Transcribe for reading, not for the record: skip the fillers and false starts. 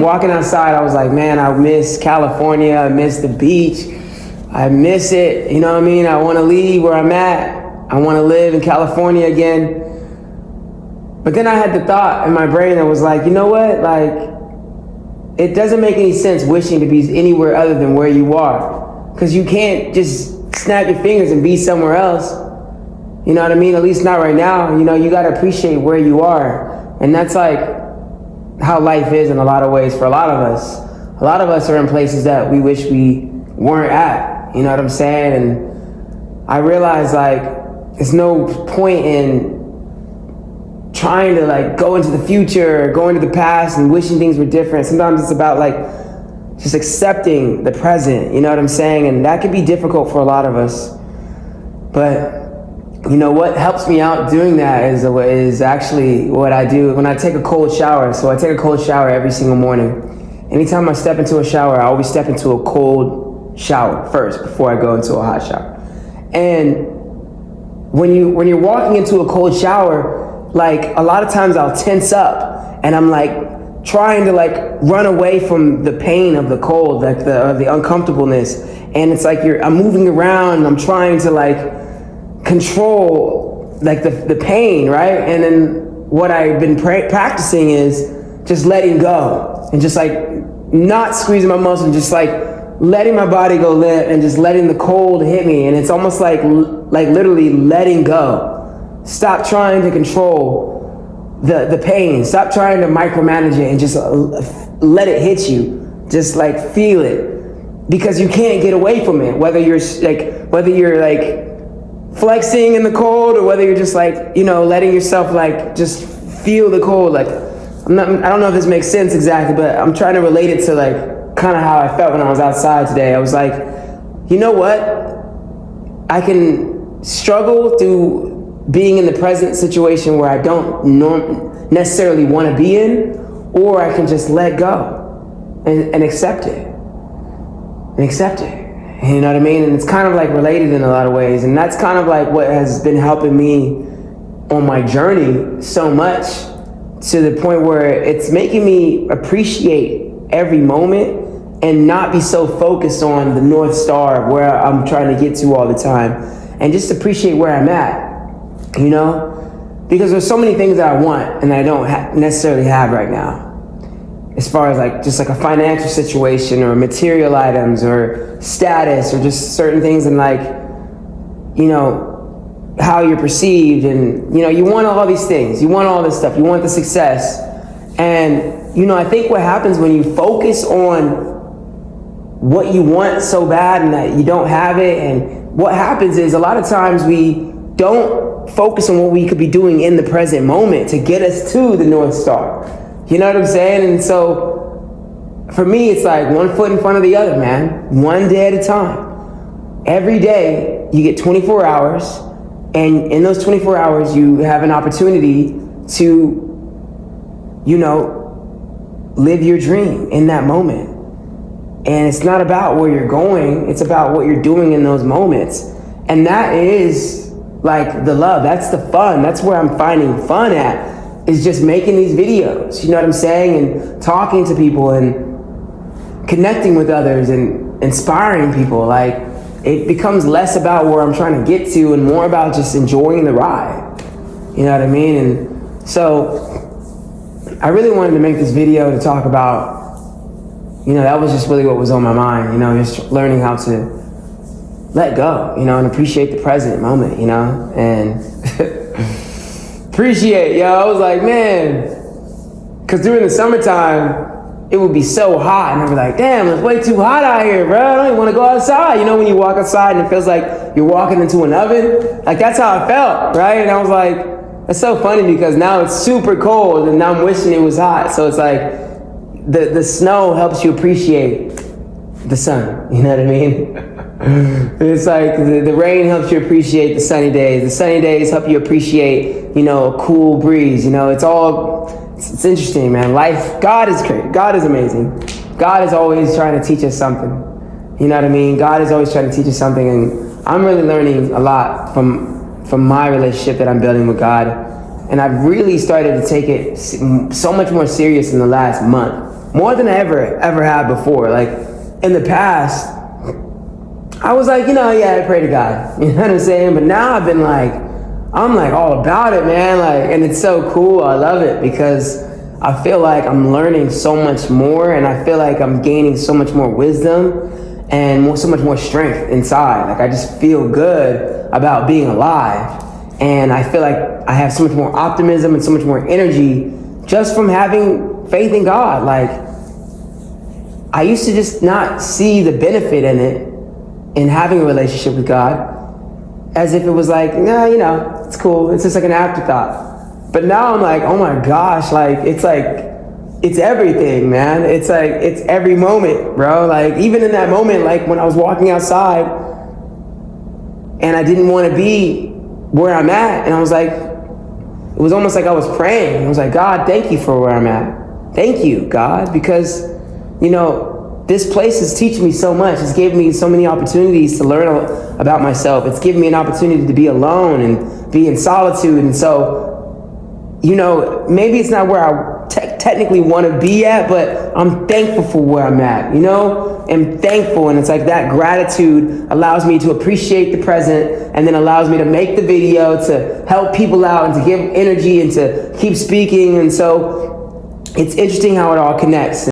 Walking outside, I was like, man, I miss California. I miss the beach. I miss it. You know what I mean? I want to leave where I'm at. I want to live in California again. But then I had the thought in my brain that was like, you know what? Like, it doesn't make any sense wishing to be anywhere other than where you are. Because you can't just snap your fingers and be somewhere else. You know what I mean? At least not right now. You know, you got to appreciate where you are. And that's like how life is in a lot of ways for a lot of us. A lot of us are in places that we wish we weren't at. You know what I'm saying? And I realized like there's no point in trying to like go into the future or go into the past and wishing things were different. Sometimes it's about like just accepting the present, you know what I'm saying? And that can be difficult for a lot of us. But you know what helps me out doing that is actually what I do when I take a cold shower. So I take a cold shower every single morning. Anytime I step into a shower, I always step into a cold shower first before I go into a hot shower. And when you're walking into a cold shower, like a lot of times I'll tense up and I'm like trying to like run away from the pain of the cold, like the uncomfortableness. And it's like I'm moving around and I'm trying to like control like the pain, right? And then what I've been practicing is just letting go and just like not squeezing my muscles, just like letting my body go limp and just letting the cold hit me. And it's almost like literally letting go. Stop trying to control the pain. Stop trying to micromanage it and just let it hit you. Just like feel it, because you can't get away from it. Whether you're like flexing in the cold or whether you're just like, you know, letting yourself like just feel the cold. Like I don't know if this makes sense exactly, but I'm trying to relate it to like kind of how I felt when I was outside today. I was like, you know what? I can struggle through being in the present situation where I don't necessarily want to be in, or I can just let go and accept it. And accept it. You know what I mean? And it's kind of like related in a lot of ways. And that's kind of like what has been helping me on my journey so much, to the point where it's making me appreciate every moment and not be so focused on the North Star of where I'm trying to get to all the time, and just appreciate where I'm at. You know, because there's so many things that I want and I don't necessarily have right now, as far as like just like a financial situation or material items or status or just certain things, and like, you know, how you're perceived, and you know, you want all these things, you want all this stuff, you want the success. And you know, I think what happens when you focus on what you want so bad and that you don't have it, and what happens is a lot of times we don't focus on what we could be doing in the present moment to get us to the North Star. You know what I'm saying? And so for me, it's like one foot in front of the other, man. One day at a time. Every day you get 24 hours, and in those 24 hours you have an opportunity to, you know, live your dream in that moment. And it's not about where you're going, it's about what you're doing in those moments. And that is like the love, that's the fun, that's where I'm finding fun at, is just making these videos, you know what I'm saying, and talking to people and connecting with others and inspiring people. Like, it becomes less about where I'm trying to get to and more about just enjoying the ride, you know what I mean? And so I really wanted to make this video to talk about, you know, that was just really what was on my mind, you know, just learning how to let go, you know, and appreciate the present moment, you know, and appreciate, yo. I was like, man, because during the summertime, it would be so hot, and I'd be like, damn, it's way too hot out here, bro. I don't even want to go outside. You know, when you walk outside and it feels like you're walking into an oven, like that's how I felt, right? And I was like, that's so funny, because now it's super cold, and now I'm wishing it was hot. So it's like the snow helps you appreciate the sun, you know what I mean? It's like the rain helps you appreciate the sunny days. The sunny days help you appreciate, you know, a cool breeze. You know, it's interesting, man. Life, God is great. God is amazing. God is always trying to teach us something. You know what I mean? God is always trying to teach us something, and I'm really learning a lot from my relationship that I'm building with God. And I've really started to take it so much more serious in the last month. more than I ever had before. Like in the past, I was like, yeah, I pray to God. You know what I'm saying? But now I've been like, I'm like all about it, man. Like, and it's so cool. I love it because I feel like I'm learning so much more, and I feel like I'm gaining so much more wisdom and so much more strength inside. Like I just feel good about being alive, and I feel like I have so much more optimism and so much more energy just from having faith in God. Like I used to just not see the benefit in it, in having a relationship with God, as if it was like, nah, it's cool. It's just like an afterthought. But now I'm like, oh my gosh, it's everything, man. It's like, it's every moment, bro. Like even in that moment, like when I was walking outside and I didn't want to be where I'm at, and I was like, it was almost like I was praying. I was like, God, thank you for where I'm at. Thank you, God, because, this place is teaching me so much. It's given me so many opportunities to learn about myself. It's given me an opportunity to be alone and be in solitude. And so, maybe it's not where I technically want to be at, but I'm thankful for where I'm at, I'm thankful. And it's like that gratitude allows me to appreciate the present, and then allows me to make the video to help people out and to give energy and to keep speaking. And so it's interesting how it all connects.